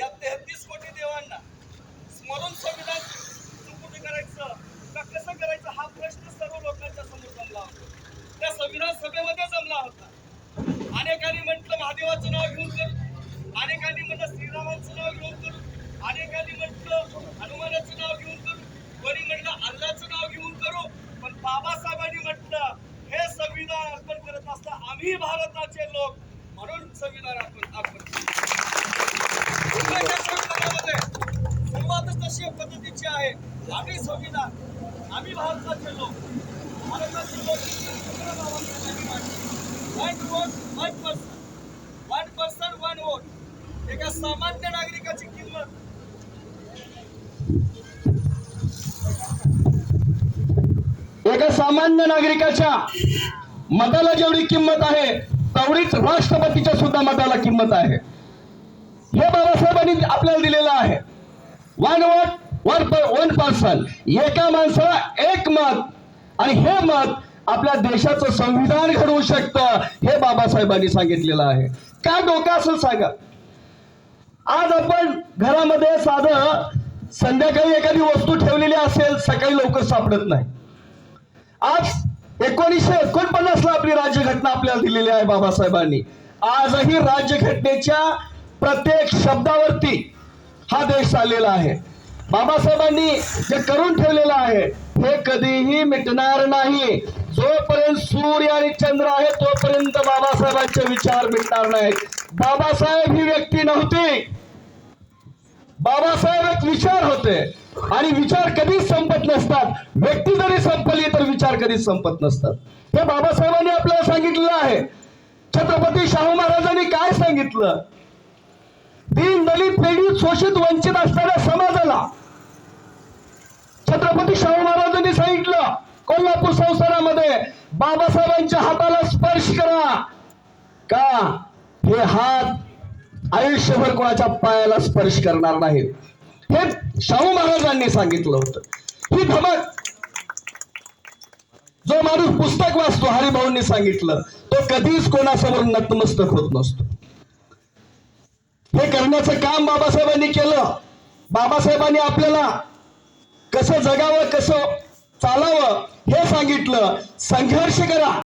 या 33 कोटी देवांना स्मरून संविधान सुपूर्द करायचं का कसं करायचं हा प्रश्न सर्व लोकांच्या समोर जमला होता. त्या संविधान सभेमध्ये जमला होता. अनेकांनी म्हटलं महादेवाचं नाव घेऊन करू, अनेकांनी म्हटलं श्रीरामाचं नाव घेऊन करू, अनेकांनी म्हटलं हनुमानाचं नाव घेऊन करू, कोणी म्हटलं अल्लाचं नाव घेऊन करू. पण बाबासाहेबांनी म्हटलं हे संविधान अर्पण करत असता आम्ही भारताचे लोक म्हणून संविधान अर्पण सुरुवातच तशी पद्धतीची आहे. आम्ही संविधान आम्ही भारताचे लोक भारताचे लोक one vote one person one vote. एका सामान्य नागरिकाची किंमत एका सामान्य नागरिकाच्या मताला जेवढी किंमत आहे तेवढीच राष्ट्रपतीच्या सुद्धा मताला किंमत आहे. हे बाबासाहेबांनी आपल्याला दिलेलं आहे. वन वोट वन पर्सन, एका माणसाला एक मत, आणि हे मत आपल्या देशाचं संविधान घडवू शकतं हे बाबासाहेबांनी सांगितलेलं आहे. काय डोकं असेल सांगा. आज आपण घरामध्ये साधं संध्याकाळी एखादी वस्तू ठेवलेली असेल, सकाळी लवकर सापडत नाही. आज 1949 ला आपली राज्यघटना आपल्याला दिलेली आहे बाबासाहेबांनी. आजही राज्यघटनेच्या प्रत्येक शब्दावरती हा देश चाललेला आहे. बाबासाहेबांनी जे करून ठेवलेलं आहे हे कधीही मिटणार नाही. जोपर्यंत सूर्य आणि चंद्र आहे तोपर्यंत बाबासाहेबांचे विचार मिटणार नाहीत. बाबासाहेब ही व्यक्ती नव्हती, बाबासाहेब एक विचार होते, आणि विचार कधीच संपत नसतात. व्यक्ती जरी संपली तर विचार कधीच संपत नसतात. हे बाबासाहेबांनी आपल्याला सांगितलेलं आहे. छत्रपती शाहू महाराजांनी काय सांगितलं? दीन दलित पीडित शोषित वंचित असणाऱ्या समाजाला छत्रपती शाहू महाराजांनी सांगितलं कोल्हापूर संस्थानामध्ये बाबासाहेबांच्या हाताला स्पर्श करा का हे हात आयुष्यभर कोणाच्या पायाला स्पर्श करणार नाहीत. हे शाहू महाराजांनी सांगितलं होतं. ही धमक जो माणूस पुस्तक वाचतो, हरिभाऊंनी सांगितलं, तो कधीच कोणासमोर नतमस्तक होत नसतो. हे करण्याचं काम बाबासाहेबांनी केलं. बाबासाहेबांनी आपल्याला कसं जगावं, कसं चालावं हे सांगितलं. संघर्ष करा.